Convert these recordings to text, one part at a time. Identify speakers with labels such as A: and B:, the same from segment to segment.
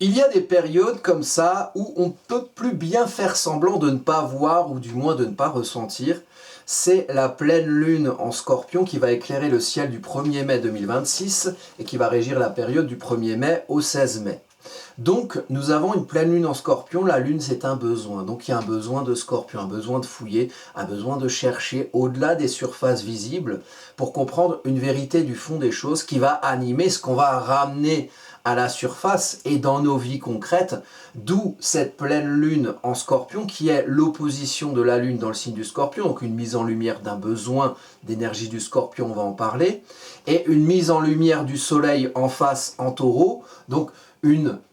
A: Il y a des périodes comme ça où on ne peut plus bien faire semblant de ne pas voir ou du moins de ne pas ressentir. C'est la pleine lune en Scorpion qui va éclairer le ciel du 1er mai 2026 et qui va régir la période du 1er mai au 16 mai. Donc nous avons une pleine lune en Scorpion, la lune c'est un besoin, donc il y a un besoin de Scorpion, un besoin de fouiller, un besoin de chercher au-delà des surfaces visibles pour comprendre une vérité du fond des choses qui va animer ce qu'on va ramener à la surface et dans nos vies concrètes, d'où cette pleine lune en Scorpion qui est l'opposition de la lune dans le signe du Scorpion, donc une mise en lumière d'un besoin d'énergie du Scorpion, on va en parler, et une mise en lumière du soleil en face en Taureau, donc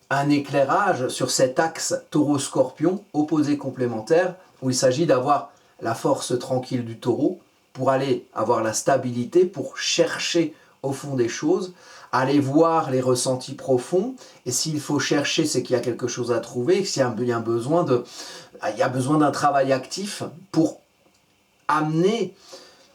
A: un éclairage sur cet axe Taureau-Scorpion, opposé complémentaire, où il s'agit d'avoir la force tranquille du Taureau pour aller avoir la stabilité, pour chercher au fond des choses, aller voir les ressentis profonds, et s'il faut chercher, c'est qu'il y a quelque chose à trouver, et s'il y a besoin d'un travail actif pour amener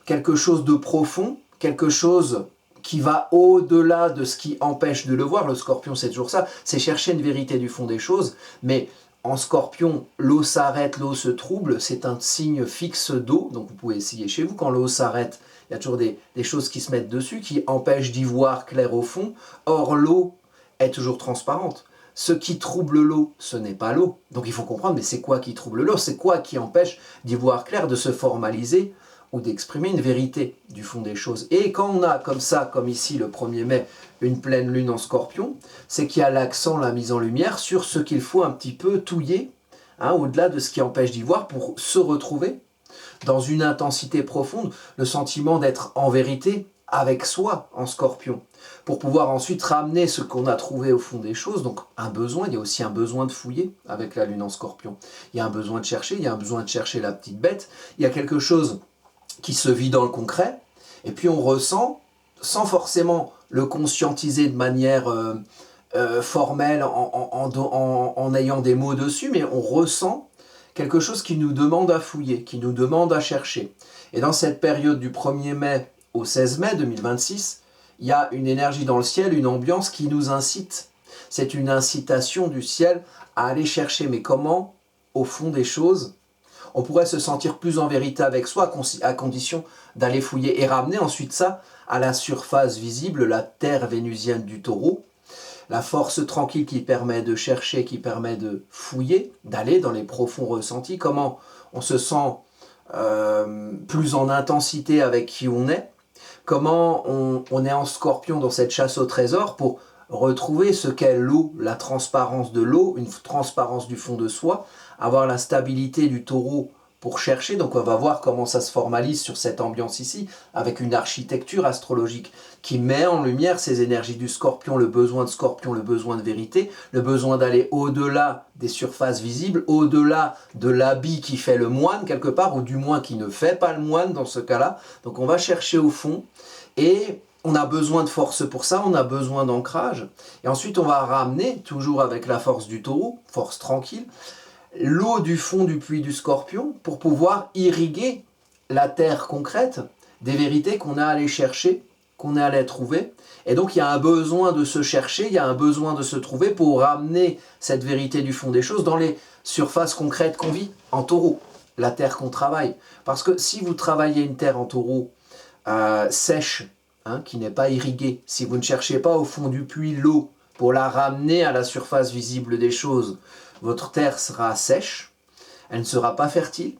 A: quelque chose de profond, quelque chose qui va au-delà de ce qui empêche de le voir. Le Scorpion, c'est toujours ça, c'est chercher une vérité du fond des choses, mais en Scorpion, l'eau s'arrête, l'eau se trouble, c'est un signe fixe d'eau, donc vous pouvez essayer chez vous, quand l'eau s'arrête, il y a toujours des choses qui se mettent dessus, qui empêchent d'y voir clair au fond. Or, l'eau est toujours transparente. Ce qui trouble l'eau, ce n'est pas l'eau. Donc il faut comprendre, mais c'est quoi qui trouble l'eau? C'est quoi qui empêche d'y voir clair, de se formaliser ou d'exprimer une vérité du fond des choses? Et quand on a comme ça, comme ici le 1er mai, une pleine lune en Scorpion, c'est qu'il y a l'accent, la mise en lumière sur ce qu'il faut un petit peu touiller, au-delà de ce qui empêche d'y voir, pour se retrouver dans une intensité profonde, le sentiment d'être en vérité avec soi en Scorpion, pour pouvoir ensuite ramener ce qu'on a trouvé au fond des choses. Donc un besoin, il y a aussi un besoin de fouiller avec la lune en Scorpion. Il y a un besoin de chercher, il y a un besoin de chercher la petite bête, il y a quelque chose qui se vit dans le concret, et puis on ressent, sans forcément le conscientiser de manière formelle, en ayant des mots dessus, mais on ressent quelque chose qui nous demande à fouiller, qui nous demande à chercher. Et dans cette période du 1er mai au 16 mai 2026, il y a une énergie dans le ciel, une ambiance qui nous incite. C'est une incitation du ciel à aller chercher. Mais comment, au fond des choses, on pourrait se sentir plus en vérité avec soi, à condition d'aller fouiller et ramener ensuite ça à la surface visible, la terre vénusienne du Taureau, la force tranquille qui permet de chercher, qui permet de fouiller, d'aller dans les profonds ressentis, comment on se sent plus en intensité avec qui on est, comment on est en Scorpion dans cette chasse au trésor pour retrouver ce qu'est l'eau, la transparence de l'eau, une transparence du fond de soi, avoir la stabilité du Taureau pour chercher. Donc on va voir comment ça se formalise sur cette ambiance ici, avec une architecture astrologique qui met en lumière ces énergies du Scorpion, le besoin de Scorpion, le besoin de vérité, le besoin d'aller au-delà des surfaces visibles, au-delà de l'habit qui fait le moine quelque part, ou du moins qui ne fait pas le moine dans ce cas-là. Donc on va chercher au fond, et on a besoin de force pour ça, on a besoin d'ancrage. Et ensuite on va ramener, toujours avec la force du Taureau, force tranquille, l'eau du fond du puits du Scorpion pour pouvoir irriguer la terre concrète des vérités qu'on a à aller chercher, qu'on est allé trouver. Et donc il y a un besoin de se chercher, il y a un besoin de se trouver pour ramener cette vérité du fond des choses dans les surfaces concrètes qu'on vit en Taureau, la terre qu'on travaille. Parce que si vous travaillez une terre en Taureau sèche, qui n'est pas irriguée, si vous ne cherchez pas au fond du puits l'eau pour la ramener à la surface visible des choses, votre terre sera sèche, elle ne sera pas fertile,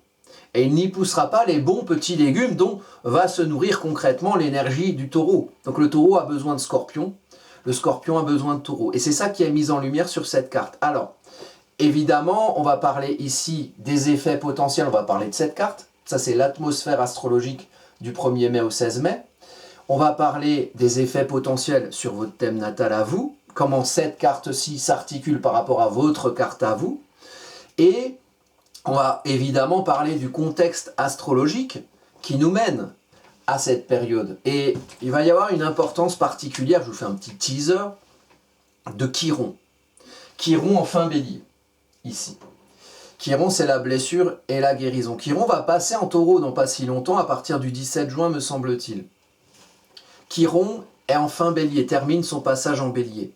A: et il n'y poussera pas les bons petits légumes dont va se nourrir concrètement l'énergie du Taureau. Donc le Taureau a besoin de Scorpion, le Scorpion a besoin de Taureau. Et c'est ça qui est mis en lumière sur cette carte. Alors, évidemment, on va parler ici des effets potentiels, on va parler de cette carte. Ça, c'est l'atmosphère astrologique du 1er mai au 16 mai. On va parler des effets potentiels sur votre thème natal à vous, comment cette carte-ci s'articule par rapport à votre carte à vous. Et on va évidemment parler du contexte astrologique qui nous mène à cette période. Et il va y avoir une importance particulière, je vous fais un petit teaser, de Chiron. Chiron en fin bélier, ici. Chiron, c'est la blessure et la guérison. Chiron va passer en Taureau dans pas si longtemps, à partir du 17 juin, me semble-t-il. Chiron est en fin bélier, termine son passage en bélier.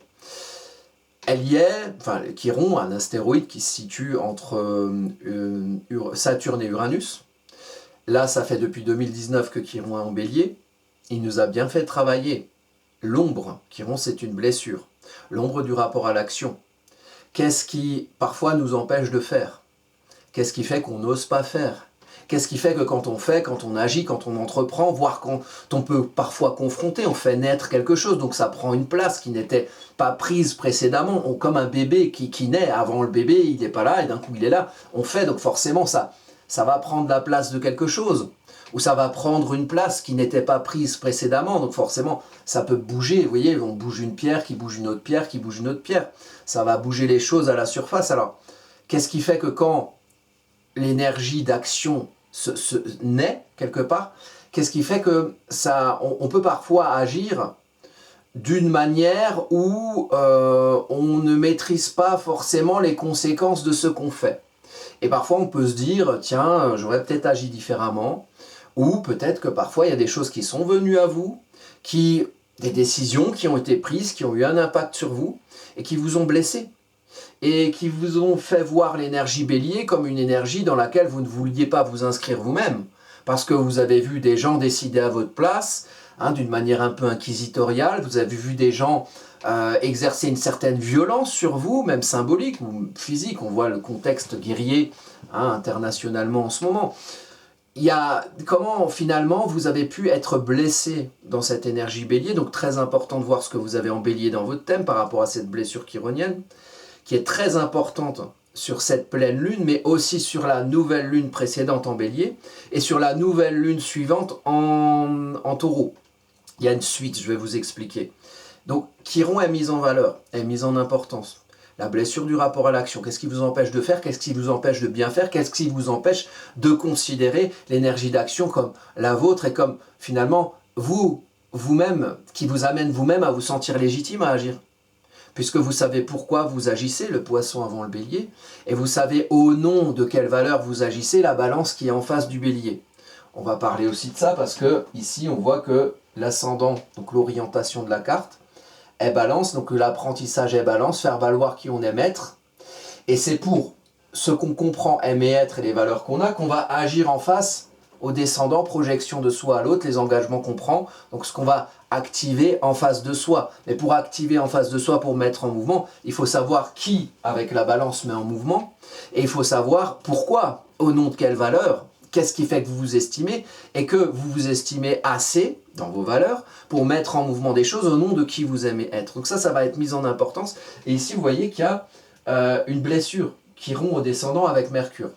A: elle y est, enfin Chiron, un astéroïde qui se situe entre Saturne et Uranus. Là, ça fait depuis 2019 que Chiron est en Bélier. Il nous a bien fait travailler. L'ombre, Chiron, c'est une blessure. L'ombre du rapport à l'action. Qu'est-ce qui, parfois, nous empêche de faire? Qu'est-ce qui fait qu'on n'ose pas faire? Qu'est-ce qui fait que quand on fait, quand on agit, quand on entreprend, voire quand on peut parfois confronter, on fait naître quelque chose, donc ça prend une place qui n'était pas prise précédemment, comme un bébé qui naît, avant le bébé, il n'est pas là, et d'un coup il est là, on fait, donc forcément ça va prendre la place de quelque chose, ou ça va prendre une place qui n'était pas prise précédemment, donc forcément ça peut bouger, vous voyez, on bouge une pierre, qui bouge une autre pierre, qui bouge une autre pierre, ça va bouger les choses à la surface. Alors, qu'est-ce qui fait que quand l'énergie d'action naît quelque part, qu'est-ce qui fait que on peut parfois agir d'une manière où on ne maîtrise pas forcément les conséquences de ce qu'on fait. Et parfois on peut se dire, tiens, j'aurais peut-être agi différemment, ou peut-être que parfois il y a des choses qui sont venues à vous, des décisions qui ont été prises, qui ont eu un impact sur vous, et qui vous ont blessé. Et qui vous ont fait voir l'énergie bélier comme une énergie dans laquelle vous ne vouliez pas vous inscrire vous-même, parce que vous avez vu des gens décider à votre place, d'une manière un peu inquisitoriale, vous avez vu des gens exercer une certaine violence sur vous, même symbolique ou physique, on voit le contexte guerrier internationalement en ce moment. Il y a comment finalement vous avez pu être blessé dans cette énergie bélier, donc très important de voir ce que vous avez en bélier dans votre thème par rapport à cette blessure chironienne, qui est très importante sur cette pleine lune, mais aussi sur la nouvelle lune précédente en bélier, et sur la nouvelle lune suivante en taureau. Il y a une suite, je vais vous expliquer. Donc, Chiron est mise en valeur, est mise en importance. La blessure du rapport à l'action, qu'est-ce qui vous empêche de faire? Qu'est-ce qui vous empêche de bien faire? Qu'est-ce qui vous empêche de considérer l'énergie d'action comme la vôtre et comme, finalement, vous-même, qui vous amène vous-même à vous sentir légitime à agir? Puisque vous savez pourquoi vous agissez, le poisson avant le bélier, et vous savez au nom de quelle valeur vous agissez, la balance qui est en face du bélier. On va parler aussi de ça parce que ici on voit que l'ascendant, donc l'orientation de la carte, est balance, donc l'apprentissage est balance, faire valoir qui on aime être, et c'est pour ce qu'on comprend aimer être et les valeurs qu'on a qu'on va agir en face au descendant, projection de soi à l'autre, les engagements qu'on prend, donc ce qu'on va activer en face de soi. Mais pour activer en face de soi, pour mettre en mouvement, il faut savoir qui, avec la balance, met en mouvement, et il faut savoir pourquoi, au nom de quelle valeur, qu'est-ce qui fait que vous vous estimez, et que vous vous estimez assez, dans vos valeurs, pour mettre en mouvement des choses au nom de qui vous aimez être. Donc ça va être mis en importance, et ici vous voyez qu'il y a une blessure, Chiron au descendant avec Mercure.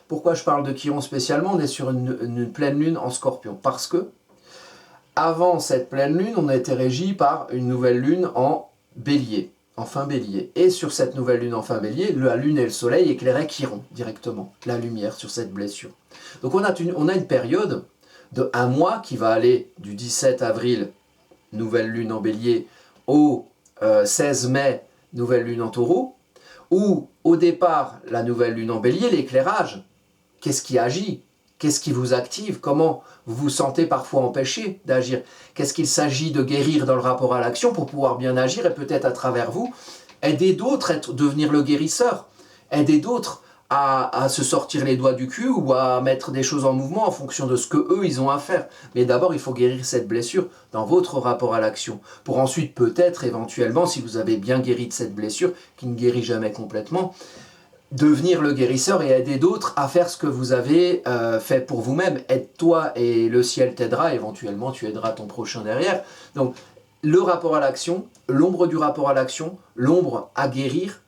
A: Pourquoi je parle de Chiron spécialement? On est sur une pleine lune en Scorpion. Parce que, avant cette pleine lune, on a été régi par une nouvelle lune en Bélier, en fin Bélier. Et sur cette nouvelle lune en fin Bélier, la lune et le soleil éclairaient Chiron directement, la lumière sur cette blessure. Donc on a une période de 1 mois qui va aller du 17 avril, nouvelle lune en Bélier, au 16 mai, nouvelle lune en Taureau, où au départ, la nouvelle lune en Bélier, l'éclairage, qu'est-ce qui agit? Qu'est-ce qui vous active? Comment vous vous sentez parfois empêché d'agir? Qu'est-ce qu'il s'agit de guérir dans le rapport à l'action pour pouvoir bien agir et peut-être à travers vous aider d'autres à devenir le guérisseur, aider d'autres à se sortir les doigts du cul ou à mettre des choses en mouvement en fonction de ce que eux ils ont à faire. Mais d'abord il faut guérir cette blessure dans votre rapport à l'action pour ensuite peut-être éventuellement, si vous avez bien guéri de cette blessure qui ne guérit jamais complètement, devenir le guérisseur et aider d'autres à faire ce que vous avez fait pour vous-même. Aide-toi et le ciel t'aidera, éventuellement tu aideras ton prochain derrière. Donc le rapport à l'action, l'ombre du rapport à l'action, l'ombre à guérir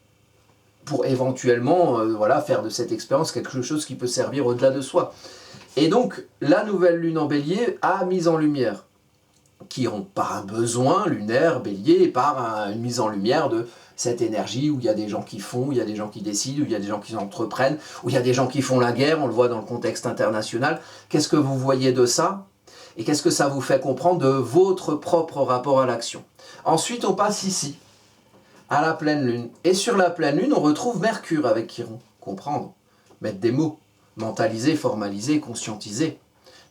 A: pour éventuellement faire de cette expérience quelque chose qui peut servir au-delà de soi. Et donc la nouvelle lune en Bélier a mis en lumière Chiron par un besoin lunaire Bélier et par une mise en lumière de cette énergie où il y a des gens qui font, où il y a des gens qui décident, où il y a des gens qui entreprennent, où il y a des gens qui font la guerre, on le voit dans le contexte international. Qu'est-ce que vous voyez de ça? Et qu'est-ce que ça vous fait comprendre de votre propre rapport à l'action? Ensuite, on passe ici, à la pleine lune. Et sur la pleine lune, on retrouve Mercure avec Chiron. Comprendre, mettre des mots, mentaliser, formaliser, conscientiser.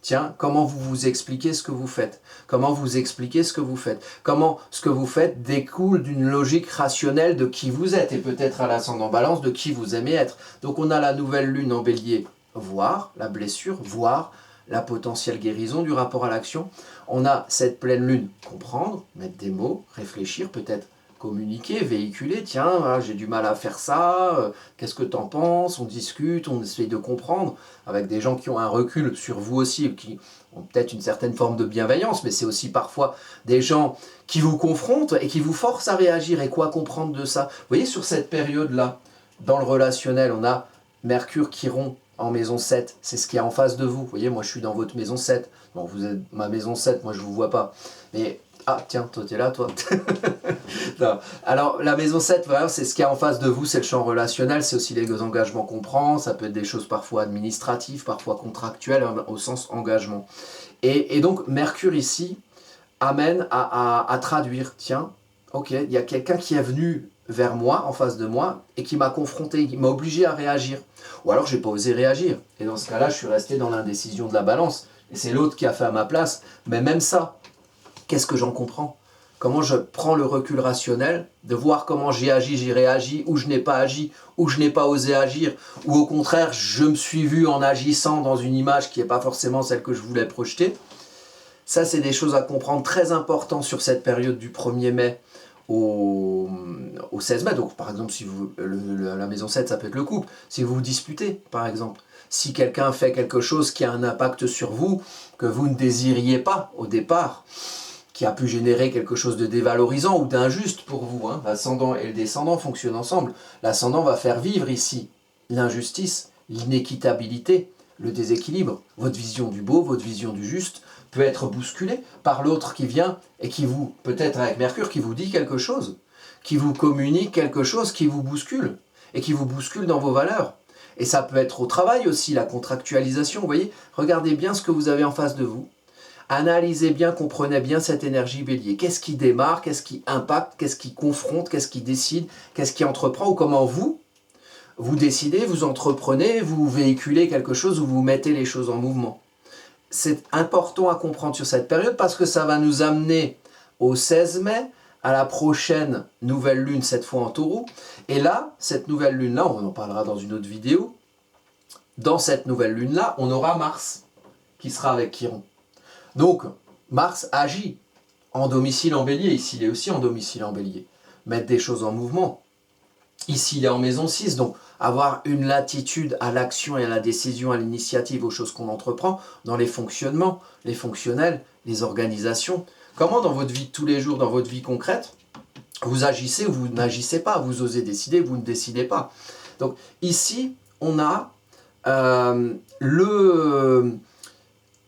A: Tiens, comment vous vous expliquez ce que vous faites? Comment vous expliquez ce que vous faites? Comment ce que vous faites découle d'une logique rationnelle de qui vous êtes et peut-être à l'ascendant balance de qui vous aimez être. Donc on a la nouvelle lune en bélier, voir la blessure, voir la potentielle guérison du rapport à l'action. On a cette pleine lune, comprendre, mettre des mots, réfléchir, peut-être communiquer, véhiculer, tiens, voilà, j'ai du mal à faire ça, qu'est-ce que t'en penses? On discute, on essaye de comprendre, avec des gens qui ont un recul sur vous aussi, qui ont peut-être une certaine forme de bienveillance, mais c'est aussi parfois des gens qui vous confrontent et qui vous forcent à réagir. Et quoi comprendre de ça? Vous voyez, sur cette période-là, dans le relationnel, on a Mercure qui rompt en maison 7, c'est ce qui est en face de vous. Vous voyez, moi je suis dans votre maison 7. Bon, vous êtes ma maison 7, moi je ne vous vois pas. Mais, ah tiens, toi t'es là, toi. Non. Alors, la maison 7, voilà, c'est ce qui est en face de vous, c'est le champ relationnel, c'est aussi les engagements qu'on prend, ça peut être des choses parfois administratives, parfois contractuelles, au sens engagement. Et donc, Mercure ici amène à traduire, tiens, ok, il y a quelqu'un qui est venu vers moi, en face de moi, et qui m'a confronté, qui m'a obligé à réagir. Ou alors, j'ai pas osé réagir. Et dans ce cas-là, je suis resté dans l'indécision de la balance. Et c'est l'autre qui a fait à ma place. Mais même ça, qu'est-ce que j'en comprends? Comment je prends le recul rationnel, de voir comment j'ai agi, j'ai réagi, ou je n'ai pas agi, ou je n'ai pas osé agir, ou au contraire, je me suis vu en agissant dans une image qui n'est pas forcément celle que je voulais projeter. Ça, c'est des choses à comprendre très importantes sur cette période du 1er mai au 16 mai. Donc, par exemple, si vous, la maison 7, ça peut être le couple. Si vous vous disputez, par exemple. Si quelqu'un fait quelque chose qui a un impact sur vous, que vous ne désiriez pas au départ, qui a pu générer quelque chose de dévalorisant ou d'injuste pour vous. Hein. L'ascendant et le descendant fonctionnent ensemble. L'ascendant va faire vivre ici l'injustice, l'inéquitabilité, le déséquilibre. Votre vision du beau, votre vision du juste peut être bousculée par l'autre qui vient et qui vous, peut-être avec Mercure, qui vous dit quelque chose, qui vous communique quelque chose, qui vous bouscule et qui vous bouscule dans vos valeurs. Et ça peut être au travail aussi, la contractualisation. Vous voyez, regardez bien ce que vous avez en face de vous. Analysez bien, comprenez bien cette énergie bélier. Qu'est-ce qui démarre, qu'est-ce qui impacte, qu'est-ce qui confronte, qu'est-ce qui décide, qu'est-ce qui entreprend ou comment vous décidez, vous entreprenez, vous véhiculez quelque chose ou vous mettez les choses en mouvement. C'est important à comprendre sur cette période parce que ça va nous amener au 16 mai, à la prochaine nouvelle lune, cette fois en taureau. Et là, cette nouvelle lune-là, on en parlera dans une autre vidéo, dans cette nouvelle lune-là, on aura Mars qui sera avec Chiron. Donc, Mars agit en domicile en bélier. Ici, il est aussi en domicile en bélier. Mettre des choses en mouvement. Ici, il est en maison 6. Donc, avoir une latitude à l'action et à la décision, à l'initiative, aux choses qu'on entreprend, dans les fonctionnements, les fonctionnels, les organisations. Comment dans votre vie de tous les jours, dans votre vie concrète, vous agissez ou vous n'agissez pas. Vous osez décider, vous ne décidez pas. Donc, ici, on a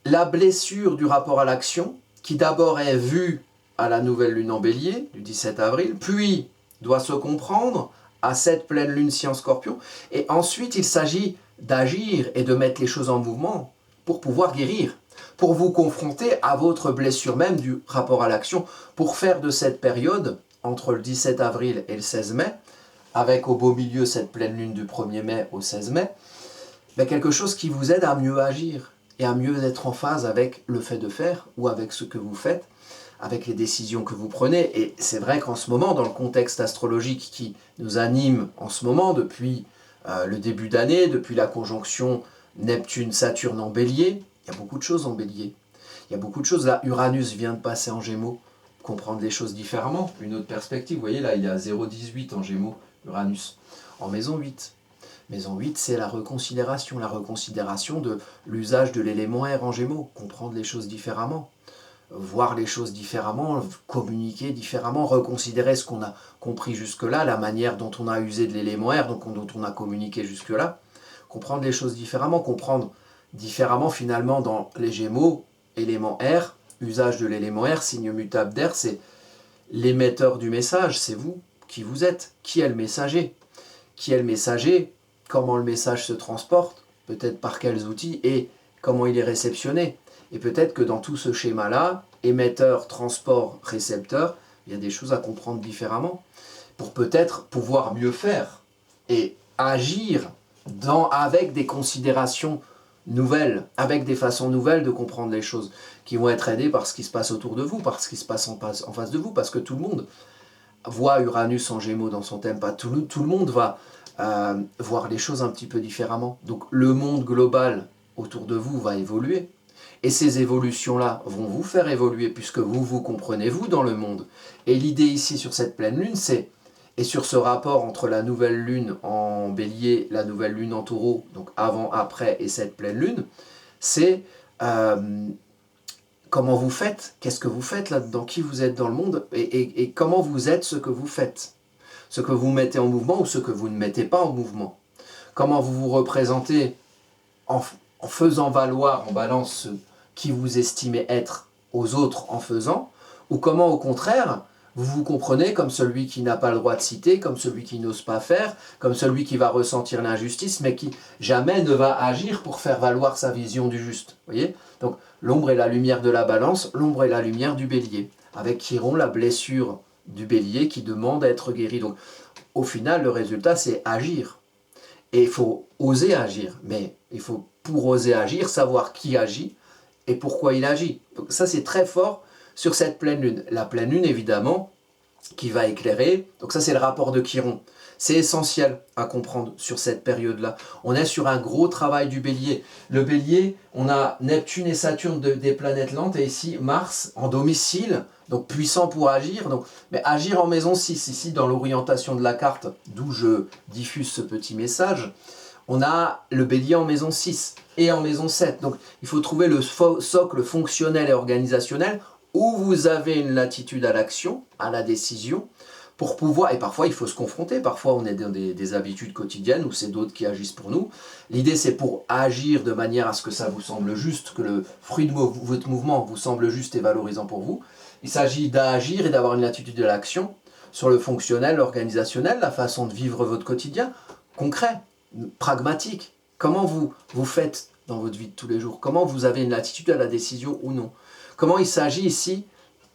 A: la blessure du rapport à l'action, qui d'abord est vue à la nouvelle lune en bélier, du 17 avril, puis doit se comprendre à cette pleine lune en scorpion, et ensuite il s'agit d'agir et de mettre les choses en mouvement pour pouvoir guérir, pour vous confronter à votre blessure même du rapport à l'action, pour faire de cette période, entre le 17 avril et le 16 mai, avec au beau milieu cette pleine lune du 1er mai au 16 mai, quelque chose qui vous aide à mieux agir, et à mieux être en phase avec le fait de faire ou avec ce que vous faites, avec les décisions que vous prenez. Et c'est vrai qu'en ce moment, dans le contexte astrologique qui nous anime en ce moment, depuis le début d'année, depuis la conjonction Neptune-Saturne en bélier, il y a beaucoup de choses en bélier. Il y a beaucoup de choses. Là, Uranus vient de passer en Gémeaux, comprendre les choses différemment, une autre perspective. Vous voyez, là, il y a 0,18 en Gémeaux, Uranus, en maison 8. Maison 8, c'est la reconsidération de l'usage de l'élément R en Gémeaux, comprendre les choses différemment, voir les choses différemment, communiquer différemment, reconsidérer ce qu'on a compris jusque-là, la manière dont on a usé de l'élément R, donc dont on a communiqué jusque-là, comprendre les choses différemment, comprendre différemment finalement dans les Gémeaux, élément R, usage de l'élément R, signe mutable d'air, c'est l'émetteur du message, c'est vous, qui vous êtes, qui est le messager. Qui est le messager, comment le message se transporte, peut-être par quels outils et comment il est réceptionné. Et peut-être que dans tout ce schéma-là, émetteur, transport, récepteur, il y a des choses à comprendre différemment pour peut-être pouvoir mieux faire et agir avec des considérations nouvelles, avec des façons nouvelles de comprendre les choses, qui vont être aidées par ce qui se passe autour de vous, par ce qui se passe en face de vous, parce que tout le monde voit Uranus en Gémeaux dans son thème, pas tout le monde va voir les choses un petit peu différemment. Donc le monde global autour de vous va évoluer, et ces évolutions-là vont vous faire évoluer, puisque vous vous comprenez, vous, dans le monde. Et l'idée ici, sur cette pleine lune, c'est, et sur ce rapport entre la nouvelle lune en bélier, la nouvelle lune en taureau, donc avant, après, et cette pleine lune, c'est comment vous faites, qu'est-ce que vous faites là-dedans, qui vous êtes dans le monde, et comment vous êtes ce que vous faites. Ce que vous mettez en mouvement ou ce que vous ne mettez pas en mouvement. Comment vous vous représentez en faisant valoir en balance ce qui vous estimez être aux autres en faisant, ou comment au contraire vous vous comprenez comme celui qui n'a pas le droit de citer, comme celui qui n'ose pas faire, comme celui qui va ressentir l'injustice, mais qui jamais ne va agir pour faire valoir sa vision du juste. Voyez ? Donc l'ombre et la lumière de la balance, l'ombre et la lumière du bélier, avec Chiron, la blessure du bélier qui demande à être guéri. Donc au final, le résultat, c'est agir. Et il faut oser agir, mais il faut, pour oser agir, savoir qui agit et pourquoi il agit. Donc ça, c'est très fort sur cette pleine lune. La pleine lune, évidemment, qui va éclairer. Donc ça, c'est le rapport de Chiron. C'est essentiel à comprendre sur cette période-là. On est sur un gros travail du bélier. Le bélier, on a Neptune et Saturne des planètes lentes, et ici Mars en domicile, donc puissant pour agir. Donc, mais agir en maison 6, ici dans l'orientation de la carte, d'où je diffuse ce petit message, on a le bélier en maison 6 et en maison 7. Donc il faut trouver le socle fonctionnel et organisationnel où vous avez une latitude à l'action, à la décision, pour pouvoir, et parfois il faut se confronter, parfois on est dans des habitudes quotidiennes où c'est d'autres qui agissent pour nous. L'idée c'est pour agir de manière à ce que ça vous semble juste, que le fruit de votre mouvement vous semble juste et valorisant pour vous. Il s'agit d'agir et d'avoir une latitude à l'action sur le fonctionnel, l'organisationnel, la façon de vivre votre quotidien, concret, pragmatique. Comment vous faites dans votre vie de tous les jours? Comment vous avez une latitude à la décision ou non? Comment il s'agit ici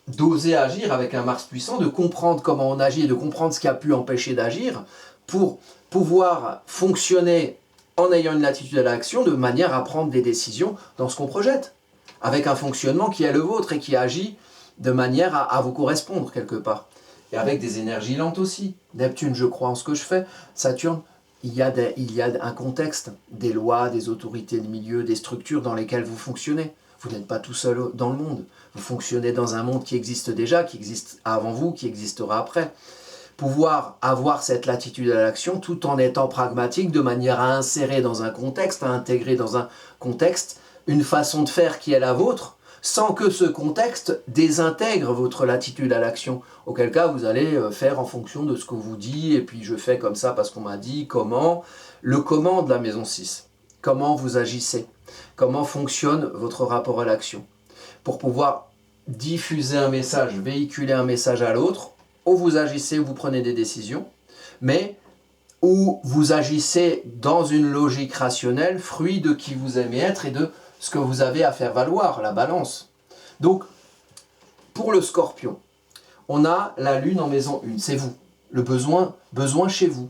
A: d'oser agir avec un Mars puissant, de comprendre comment on agit et de comprendre ce qui a pu empêcher d'agir pour pouvoir fonctionner en ayant une latitude à l'action de manière à prendre des décisions dans ce qu'on projette, avec un fonctionnement qui est le vôtre et qui agit de manière à vous correspondre quelque part. Et avec des énergies lentes aussi. Neptune, je crois en ce que je fais. Saturne, il y a un contexte, des lois, des autorités de milieu, des structures dans lesquelles vous fonctionnez. Vous n'êtes pas tout seul dans le monde. Vous fonctionnez dans un monde qui existe déjà, qui existe avant vous, qui existera après. Pouvoir avoir cette latitude à l'action tout en étant pragmatique, de manière à insérer dans un contexte, à intégrer dans un contexte une façon de faire qui est la vôtre, sans que ce contexte désintègre votre latitude à l'action. Auquel cas, vous allez faire en fonction de ce qu'on vous dit, et puis je fais comme ça parce qu'on m'a dit, comment. Le comment de la maison 6. Comment vous agissez. Comment fonctionne votre rapport à l'action. Pour pouvoir diffuser un message, véhiculer un message à l'autre, où vous agissez, où vous prenez des décisions, mais où vous agissez dans une logique rationnelle, fruit de qui vous aimez être et de ce que vous avez à faire valoir, la balance. Donc, pour le Scorpion, on a la Lune en maison 1, c'est vous, le besoin chez vous,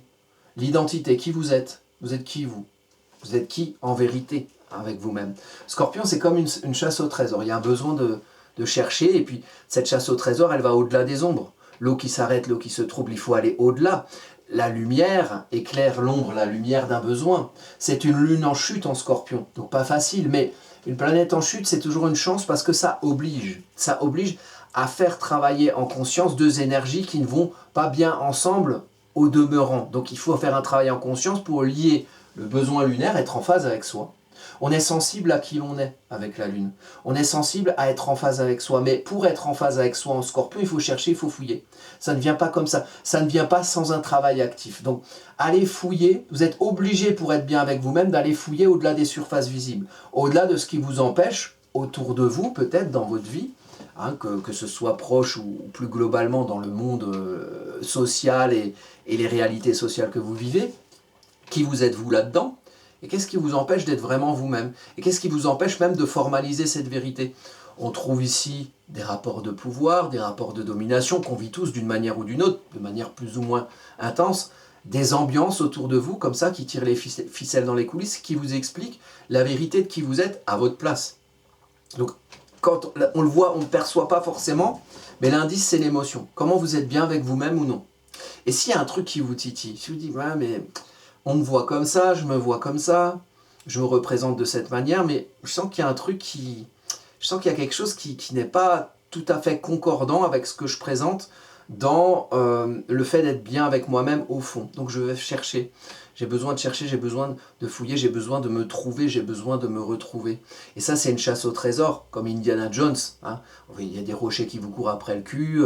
A: l'identité, qui vous êtes qui vous êtes qui en vérité avec vous-même. Scorpion, c'est comme une chasse au trésor, il y a un besoin de chercher, et puis cette chasse au trésor, elle va au-delà des ombres. L'eau qui s'arrête, l'eau qui se trouble, il faut aller au-delà. La lumière éclaire l'ombre, la lumière d'un besoin. C'est une lune en chute en Scorpion, donc pas facile, mais une planète en chute, c'est toujours une chance parce que ça oblige. Ça oblige à faire travailler en conscience deux énergies qui ne vont pas bien ensemble au demeurant. Donc il faut faire un travail en conscience pour lier le besoin lunaire, être en phase avec soi. On est sensible à qui l'on est avec la Lune. On est sensible à être en phase avec soi. Mais pour être en phase avec soi en Scorpion, il faut chercher, il faut fouiller. Ça ne vient pas comme ça. Ça ne vient pas sans un travail actif. Donc, allez fouiller. Vous êtes obligé, pour être bien avec vous-même, d'aller fouiller au-delà des surfaces visibles. Au-delà de ce qui vous empêche, autour de vous, peut-être dans votre vie, hein, que ce soit proche ou plus globalement dans le monde social et les réalités sociales que vous vivez. Qui vous êtes-vous là-dedans ? Et qu'est-ce qui vous empêche d'être vraiment vous-même? Et qu'est-ce qui vous empêche même de formaliser cette vérité? On trouve ici des rapports de pouvoir, des rapports de domination qu'on vit tous d'une manière ou d'une autre, de manière plus ou moins intense. des ambiances autour de vous, comme ça, qui tirent les ficelles dans les coulisses, qui vous expliquent la vérité de qui vous êtes à votre place. Donc, quand on le voit, on ne le perçoit pas forcément, mais l'indice, c'est l'émotion. Comment vous êtes bien avec vous-même ou non. Et s'il y a un truc qui vous titille, si vous dites, ouais, mais on me voit comme ça, je me vois comme ça, je me représente de cette manière, mais je sens qu'il y a un truc qui... Je sens qu'il y a quelque chose qui n'est pas tout à fait concordant avec ce que je présente dans le fait d'être bien avec moi-même au fond. Donc je vais chercher. J'ai besoin de chercher, j'ai besoin de fouiller, j'ai besoin de me trouver, j'ai besoin de me retrouver. Et ça, c'est une chasse au trésor, comme Indiana Jones. Hein. Il y a des rochers qui vous courent après le cul,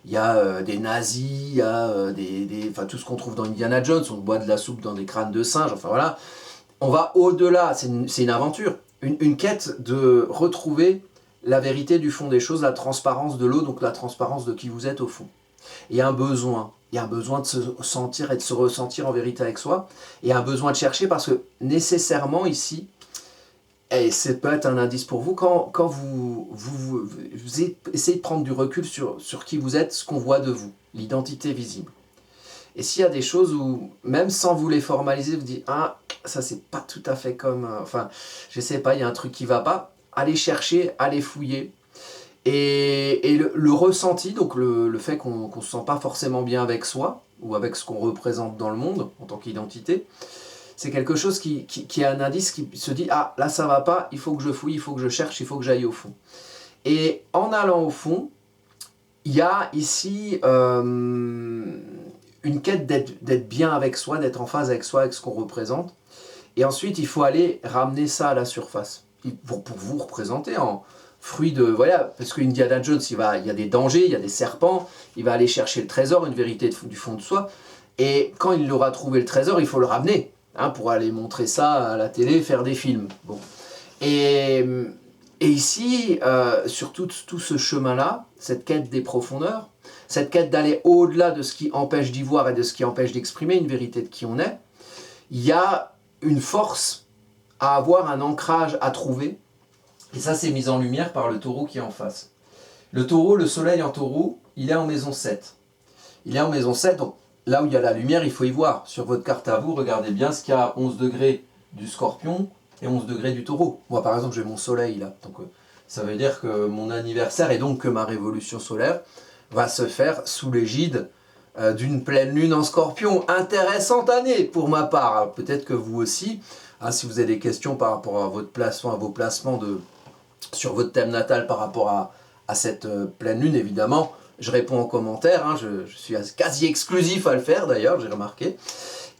A: il y a des nazis, il y a enfin, tout ce qu'on trouve dans Indiana Jones, on boit de la soupe dans des crânes de singes, enfin voilà. On va au-delà, c'est une aventure, une quête de retrouver la vérité du fond des choses, la transparence de l'eau, donc la transparence de qui vous êtes au fond. Il y a un besoin de se sentir et de se ressentir en vérité avec soi, il y a un besoin de chercher parce que nécessairement ici, et c'est peut-être un indice pour vous, quand vous essayez de prendre du recul sur qui vous êtes, ce qu'on voit de vous, l'identité visible. Et s'il y a des choses où, même sans vous les formaliser, vous dites « Ah, ça c'est pas tout à fait comme... Enfin, je sais pas, il y a un truc qui va pas », allez chercher, allez fouiller. Et le ressenti, donc le fait qu'on ne se sent pas forcément bien avec soi, ou avec ce qu'on représente dans le monde, en tant qu'identité, c'est quelque chose qui est un indice qui se dit « Ah, là ça va pas, il faut que je fouille, il faut que je cherche, il faut que j'aille au fond ». Et en allant au fond, il y a ici une quête d'être bien avec soi, d'être en phase avec soi, avec ce qu'on représente. Et ensuite, il faut aller ramener ça à la surface, pour vous représenter en fruit de... Voilà, parce que Indiana Jones, il y a des dangers, il y a des serpents, il va aller chercher le trésor, une vérité du fond de soi. Et quand il aura trouvé le trésor, il faut le ramener, hein, pour aller montrer ça à la télé, faire des films. Bon. Et ici, sur tout ce chemin-là, cette quête des profondeurs, cette quête d'aller au-delà de ce qui empêche d'y voir et de ce qui empêche d'exprimer une vérité de qui on est, il y a une force à avoir, un ancrage à trouver. Et ça, c'est mis en lumière par le taureau qui est en face. Le taureau, le soleil en taureau, il est en maison 7. Il est en maison 7, donc là où il y a la lumière, il faut y voir. Sur votre carte à vous, regardez bien ce qu'il y a 11 degrés du scorpion et 11 degrés du taureau. Moi, par exemple, j'ai mon soleil là. Donc, ça veut dire que mon anniversaire et donc que ma révolution solaire va se faire sous l'égide d'une pleine lune en scorpion. Intéressante année pour ma part. Peut-être que vous aussi, hein, si vous avez des questions par rapport à votre placement, à vos placements sur votre thème natal par rapport à cette pleine lune, évidemment, je réponds en commentaire. Hein, je suis quasi exclusif à le faire d'ailleurs, j'ai remarqué.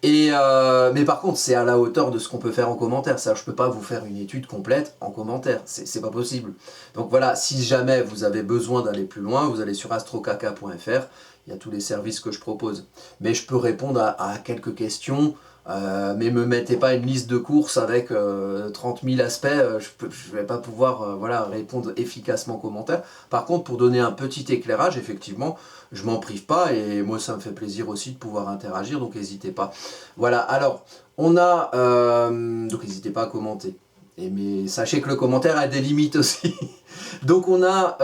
A: Mais par contre, c'est à la hauteur de ce qu'on peut faire en commentaire. Ça, je ne peux pas vous faire une étude complète en commentaire. C'est pas possible. Donc voilà, si jamais vous avez besoin d'aller plus loin, vous allez sur astrocaca.fr. Il y a tous les services que je propose. Mais je peux répondre à quelques questions. Mais me mettez pas une liste de courses avec 30 000 aspects. Je vais pas pouvoir voilà, répondre efficacement en commentaire. Par contre, pour donner un petit éclairage, effectivement, je m'en prive pas et moi ça me fait plaisir aussi de pouvoir interagir, donc n'hésitez pas. Voilà, alors on a donc n'hésitez pas à commenter. Mais sachez que le commentaire a des limites aussi. Donc on a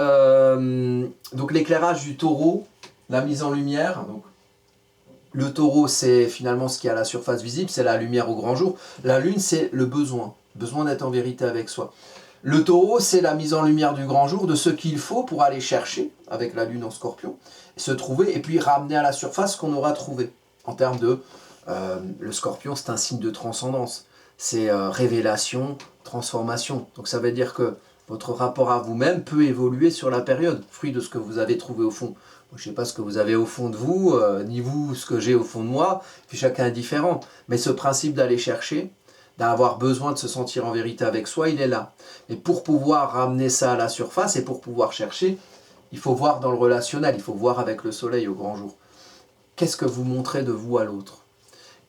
A: donc l'éclairage du taureau, la mise en lumière. Donc, le taureau, c'est finalement ce qui est à la surface visible, c'est la lumière au grand jour. La lune, c'est le besoin d'être en vérité avec soi. Le taureau, c'est la mise en lumière du grand jour, de ce qu'il faut pour aller chercher, avec la lune en scorpion, se trouver, et puis ramener à la surface ce qu'on aura trouvé. En termes de... le scorpion, c'est un signe de transcendance. C'est révélation, transformation. Donc ça veut dire que votre rapport à vous-même peut évoluer sur la période, fruit de ce que vous avez trouvé au fond. Je ne sais pas ce que vous avez au fond de vous, ni vous ce que j'ai au fond de moi, puis chacun est différent. Mais ce principe d'aller chercher, d'avoir besoin de se sentir en vérité avec soi, il est là. Et pour pouvoir ramener ça à la surface et pour pouvoir chercher, il faut voir dans le relationnel, il faut voir avec le soleil au grand jour. Qu'est-ce que vous montrez de vous à l'autre ?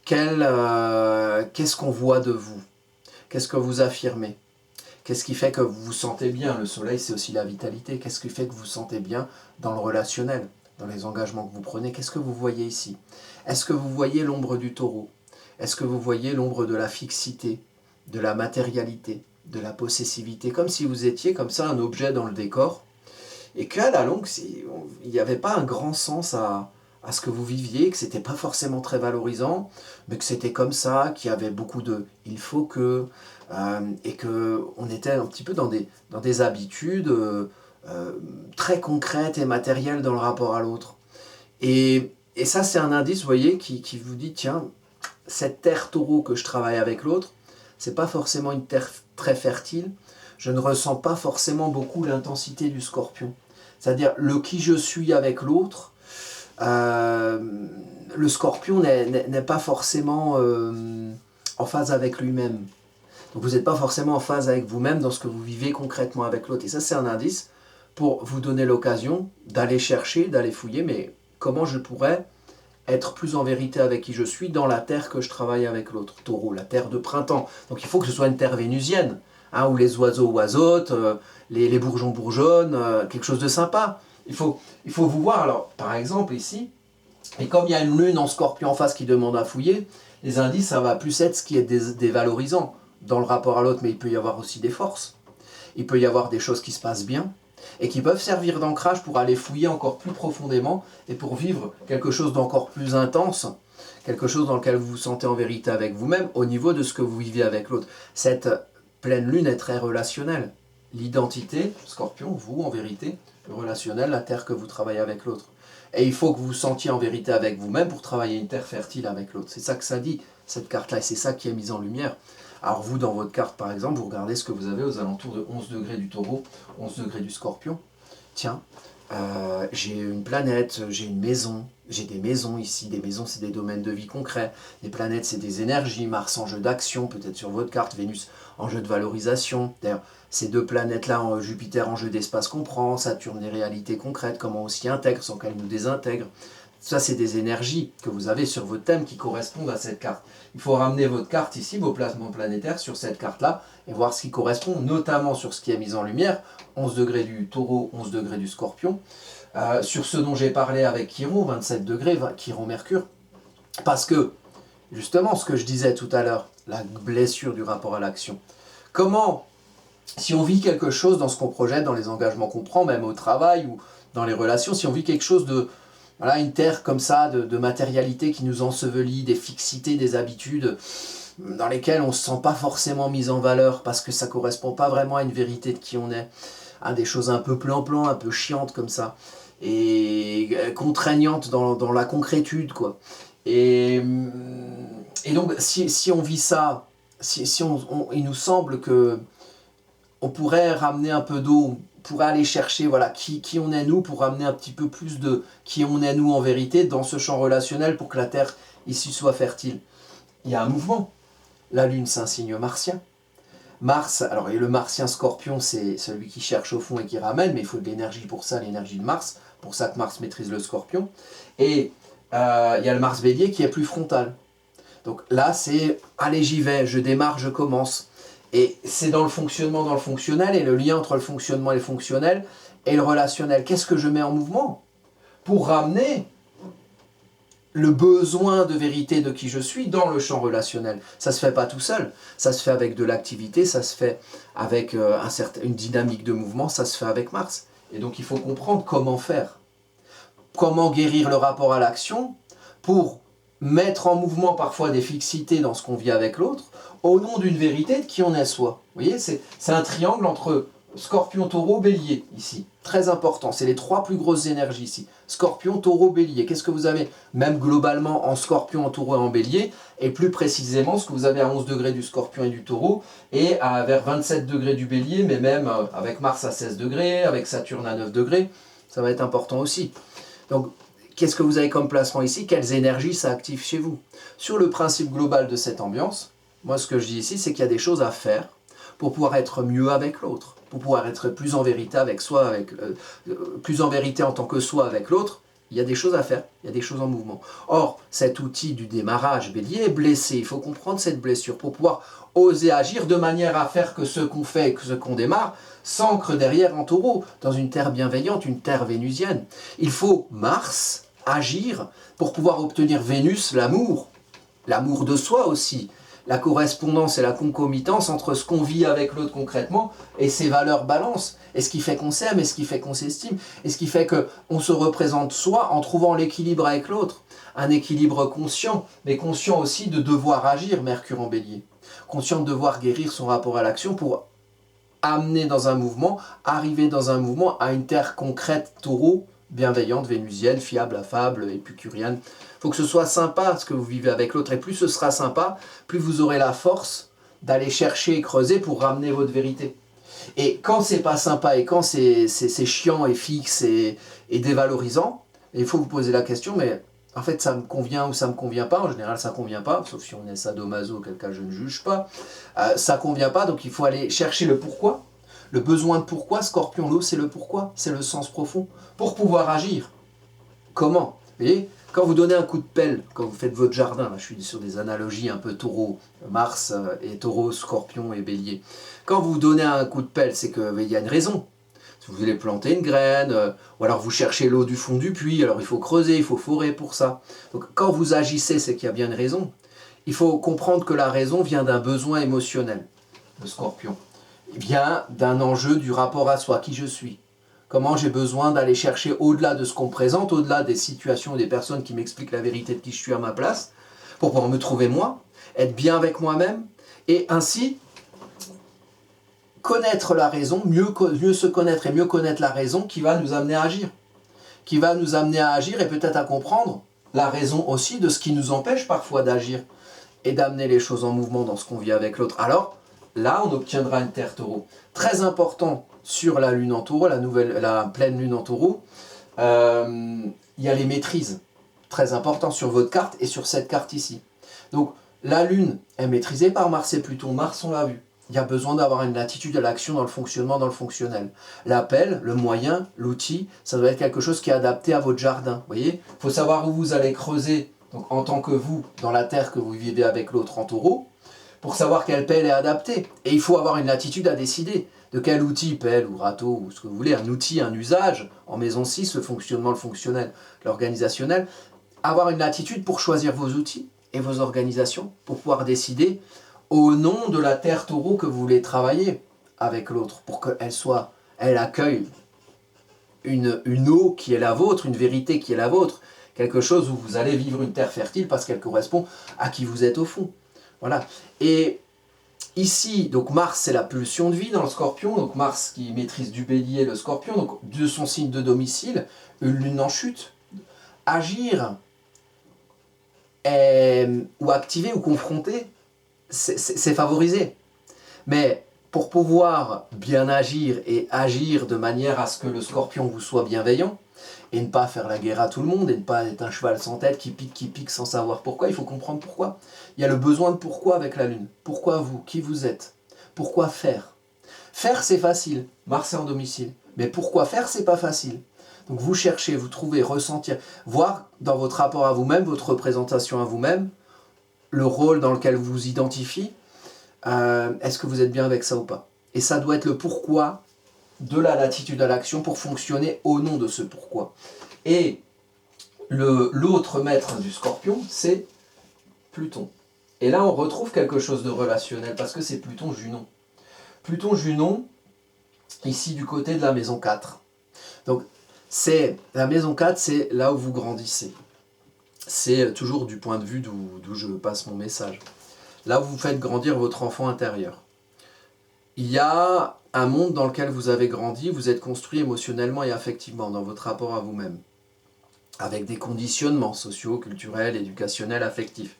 A: Qu'est-ce qu'on voit de vous ? Qu'est-ce que vous affirmez ? Qu'est-ce qui fait que vous vous sentez bien ? Le soleil, c'est aussi la vitalité. Qu'est-ce qui fait que vous vous sentez bien dans le relationnel, dans les engagements que vous prenez ? Qu'est-ce que vous voyez ici ? Est-ce que vous voyez l'ombre du taureau ? Est-ce que vous voyez l'ombre de la fixité, de la matérialité, de la possessivité ? Comme si vous étiez comme ça un objet dans le décor. Et qu'à la longue, il n'y avait pas un grand sens à à ce que vous viviez, que c'était pas forcément très valorisant, mais que c'était comme ça, qu'il y avait beaucoup de il faut que, et que on était un petit peu dans des habitudes très concrètes et matérielles dans le rapport à l'autre. Et ça, c'est un indice, vous voyez, qui vous dit, tiens, cette terre taureau que je travaille avec l'autre, c'est pas forcément une terre très fertile. Je ne ressens pas forcément beaucoup l'intensité du scorpion. C'est-à-dire, le qui je suis avec l'autre, le scorpion n'est pas forcément en phase avec lui-même. Donc vous n'êtes pas forcément en phase avec vous-même dans ce que vous vivez concrètement avec l'autre. Et ça, c'est un indice pour vous donner l'occasion d'aller chercher, d'aller fouiller, mais comment je pourrais être plus en vérité avec qui je suis dans la terre que je travaille avec l'autre. Taureau, la terre de printemps. Donc il faut que ce soit une terre vénusienne, hein, où les oiseaux oiseautent, les bourgeons bourgeonnent, quelque chose de sympa. Il faut vous voir, alors par exemple ici, et comme il y a une lune en scorpion en face qui demande à fouiller, les indices, ça va plus être ce qui est dévalorisant dans le rapport à l'autre, mais il peut y avoir aussi des forces. Il peut y avoir des choses qui se passent bien, et qui peuvent servir d'ancrage pour aller fouiller encore plus profondément et pour vivre quelque chose d'encore plus intense, quelque chose dans lequel vous vous sentez en vérité avec vous-même au niveau de ce que vous vivez avec l'autre. Cette pleine lune est très relationnelle. L'identité, scorpion, vous en vérité, relationnel, la terre que vous travaillez avec l'autre. Et il faut que vous vous sentiez en vérité avec vous-même pour travailler une terre fertile avec l'autre. C'est ça que ça dit, cette carte-là, et c'est ça qui est mis en lumière. Alors vous, dans votre carte, par exemple, vous regardez ce que vous avez aux alentours de 11 degrés du taureau, 11 degrés du scorpion. Tiens, j'ai une planète, j'ai une maison, j'ai des maisons ici. Des maisons, c'est des domaines de vie concrets. Les planètes, c'est des énergies. Mars en jeu d'action, peut-être sur votre carte. Vénus en jeu de valorisation. D'ailleurs, ces deux planètes-là, Jupiter en jeu d'espace comprend, Saturne des réalités concrètes, comment on s'y intègre sans qu'elles nous désintègrent. Ça, c'est des énergies que vous avez sur votre thème qui correspondent à cette carte. Il faut ramener votre carte ici, vos placements planétaires, sur cette carte-là, et voir ce qui correspond, notamment sur ce qui est mis en lumière, 11 degrés du taureau, 11 degrés du scorpion, sur ce dont j'ai parlé avec Chiron, 27 degrés, Chiron-Mercure, parce que, justement, ce que je disais tout à l'heure, la blessure du rapport à l'action. Comment, si on vit quelque chose dans ce qu'on projette, dans les engagements qu'on prend, même au travail ou dans les relations, si on vit quelque chose de... Voilà, une terre comme ça, de matérialité qui nous ensevelit, des fixités, des habitudes dans lesquelles on ne se sent pas forcément mis en valeur parce que ça ne correspond pas vraiment à une vérité de qui on est. Hein, des choses un peu plan-plan, un peu chiantes comme ça, et contraignantes dans la concrétude, quoi. Et donc, si on vit ça, il nous semble que on pourrait ramener un peu d'eau, pour aller chercher voilà, qui on est nous, pour ramener un petit peu plus de qui on est nous en vérité dans ce champ relationnel pour que la Terre ici soit fertile. Il y a un mouvement. La Lune, c'est un signe martien. Mars, alors et le martien scorpion, c'est celui qui cherche au fond et qui ramène, mais il faut de l'énergie pour ça, l'énergie de Mars, pour ça que Mars maîtrise le scorpion. Et il y a le Mars bélier qui est plus frontal. Donc là, c'est allez, j'y vais, je démarre, je commence. Et c'est dans le fonctionnel, et le lien entre le fonctionnement et le fonctionnel, et le relationnel. Qu'est-ce que je mets en mouvement pour ramener le besoin de vérité de qui je suis dans le champ relationnel? Ça ne se fait pas tout seul, ça se fait avec de l'activité, ça se fait avec une dynamique de mouvement, ça se fait avec Mars. Et donc il faut comprendre comment faire. Comment guérir le rapport à l'action pour mettre en mouvement parfois des fixités dans ce qu'on vit avec l'autre, au nom d'une vérité de qui on est soi. Vous voyez, c'est un triangle entre Scorpion, Taureau, Bélier, ici. Très important, c'est les trois plus grosses énergies ici. Scorpion, Taureau, Bélier. Qu'est-ce que vous avez même globalement en Scorpion, en Taureau et en Bélier, et plus précisément ce que vous avez à 11 degrés du Scorpion et du Taureau, et vers 27 degrés du Bélier, mais même avec Mars à 16 degrés, avec Saturne à 9 degrés, ça va être important aussi. Donc, qu'est-ce que vous avez comme placement ici? Quelles énergies ça active chez vous? Sur le principe global de cette ambiance, moi ce que je dis ici, c'est qu'il y a des choses à faire pour pouvoir être mieux avec l'autre, pour pouvoir être plus en vérité avec soi, plus en vérité en tant que soi avec l'autre. Il y a des choses à faire, il y a des choses en mouvement. Or, cet outil du démarrage bélier est blessé. Il faut comprendre cette blessure pour pouvoir oser agir de manière à faire que ce qu'on fait et que ce qu'on démarre s'ancre derrière en taureau, dans une terre bienveillante, une terre vénusienne. Il faut Mars agir pour pouvoir obtenir Vénus, l'amour de soi aussi, la correspondance et la concomitance entre ce qu'on vit avec l'autre concrètement et ses valeurs balance, et ce qui fait qu'on s'aime, et ce qui fait qu'on s'estime, et ce qui fait qu'on se représente soi en trouvant l'équilibre avec l'autre. Un équilibre conscient, mais conscient aussi de devoir agir, Mercure en Bélier. Conscient de devoir guérir son rapport à l'action pour amener dans un mouvement, arriver dans un mouvement à une terre concrète, taureau, bienveillante, vénusienne, fiable, affable, épicurienne. Il faut que ce soit sympa ce que vous vivez avec l'autre, et plus ce sera sympa, plus vous aurez la force d'aller chercher et creuser pour ramener votre vérité. Et quand c'est pas sympa, et quand c'est chiant et fixe et dévalorisant, il faut vous poser la question, mais en fait ça me convient ou ça me convient pas. En général ça convient pas, sauf si on est sadomaso, auquel cas je ne juge pas. Ça convient pas, donc il faut aller chercher le pourquoi. Le besoin de pourquoi, Scorpion, l'eau, c'est le pourquoi, c'est le sens profond, pour pouvoir agir. Comment? Vous voyez, quand vous donnez un coup de pelle, quand vous faites votre jardin, là, je suis sur des analogies un peu taureau, Mars et taureau, Scorpion et Bélier. Quand vous donnez un coup de pelle, c'est qu'il y a une raison. Si vous voulez planter une graine, ou alors vous cherchez l'eau du fond du puits, alors il faut creuser, il faut forer pour ça. Donc quand vous agissez, c'est qu'il y a bien une raison. Il faut comprendre que la raison vient d'un besoin émotionnel, le Scorpion. Vient d'un enjeu du rapport à soi, qui je suis. Comment j'ai besoin d'aller chercher au-delà de ce qu'on me présente, au-delà des situations et des personnes qui m'expliquent la vérité de qui je suis à ma place, pour pouvoir me trouver moi, être bien avec moi-même, et ainsi connaître la raison, mieux se connaître et mieux connaître la raison qui va nous amener à agir. Qui va nous amener à agir et peut-être à comprendre la raison aussi de ce qui nous empêche parfois d'agir et d'amener les choses en mouvement dans ce qu'on vit avec l'autre. Alors, là, on obtiendra une terre taureau. Très important sur la lune en taureau, la pleine lune en taureau, il y a les maîtrises. Très important sur votre carte et sur cette carte ici. Donc, la lune est maîtrisée par Mars et Pluton. Mars, on l'a vu. Il y a besoin d'avoir une attitude à l'action dans le fonctionnement, dans le fonctionnel. L'appel, le moyen, l'outil, ça doit être quelque chose qui est adapté à votre jardin. Vous voyez, il faut savoir où vous allez creuser, donc en tant que vous, dans la terre que vous vivez avec l'autre en taureau, pour savoir quelle pelle est adaptée. Et il faut avoir une latitude à décider de quel outil, pelle ou râteau, ou ce que vous voulez, un outil, un usage, en maison 6, le fonctionnement, le fonctionnel, l'organisationnel, avoir une latitude pour choisir vos outils et vos organisations, pour pouvoir décider au nom de la terre taureau que vous voulez travailler avec l'autre, pour elle accueille une eau qui est la vôtre, une vérité qui est la vôtre, quelque chose où vous allez vivre une terre fertile parce qu'elle correspond à qui vous êtes au fond. Voilà. Et ici, donc Mars, c'est la pulsion de vie dans le Scorpion, donc Mars qui maîtrise du Bélier le Scorpion, donc de son signe de domicile, une lune en chute. Agir ou activer ou confronter, c'est favorisé. Mais pour pouvoir bien agir et agir de manière à ce que le Scorpion vous soit bienveillant, et ne pas faire la guerre à tout le monde, et ne pas être un cheval sans tête qui pique sans savoir pourquoi, il faut comprendre pourquoi. Il y a le besoin de pourquoi avec la Lune. Pourquoi vous? Qui vous êtes? Pourquoi faire? Faire, c'est facile. Mars est en domicile. Mais pourquoi faire, c'est pas facile. Donc vous cherchez, vous trouvez, ressentir, voir dans votre rapport à vous-même, votre représentation à vous-même, le rôle dans lequel vous vous identifiez, est-ce que vous êtes bien avec ça ou pas? Et ça doit être le pourquoi de la latitude à l'action pour fonctionner au nom de ce pourquoi. Et l'autre maître du Scorpion, c'est Pluton. Et là, on retrouve quelque chose de relationnel, parce que c'est Pluton-Junon. Pluton-Junon, ici du côté de la maison 4. Donc, la maison 4, c'est là où vous grandissez. C'est toujours du point de vue d'où je passe mon message. Là où vous faites grandir votre enfant intérieur. Il y a un monde dans lequel vous avez grandi, vous êtes construit émotionnellement et affectivement dans votre rapport à vous-même, avec des conditionnements sociaux, culturels, éducationnels, affectifs.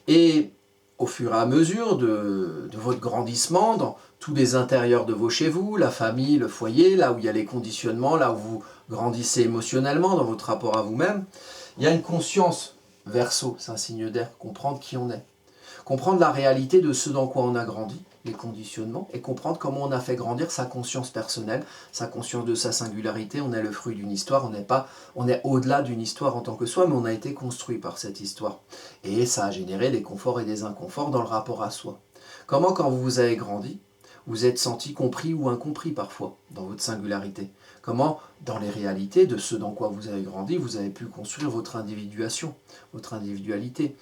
A: Et au fur et à mesure de votre grandissement, dans tous les intérieurs de vos chez vous, la famille, le foyer, là où il y a les conditionnements, là où vous grandissez émotionnellement dans votre rapport à vous-même, il y a une conscience, Verseau, c'est un signe d'air, comprendre qui on est. Comprendre la réalité de ce dans quoi on a grandi, les conditionnements, et comprendre comment on a fait grandir sa conscience personnelle, sa conscience de sa singularité. On est le fruit d'une histoire, on est au-delà d'une histoire en tant que soi, mais on a été construit par cette histoire. Et ça a généré des conforts et des inconforts dans le rapport à soi. Comment, quand vous avez grandi, vous êtes senti compris ou incompris parfois dans votre singularité. Comment, dans les réalités de ce dans quoi vous avez grandi, vous avez pu construire votre individuation, votre individualité,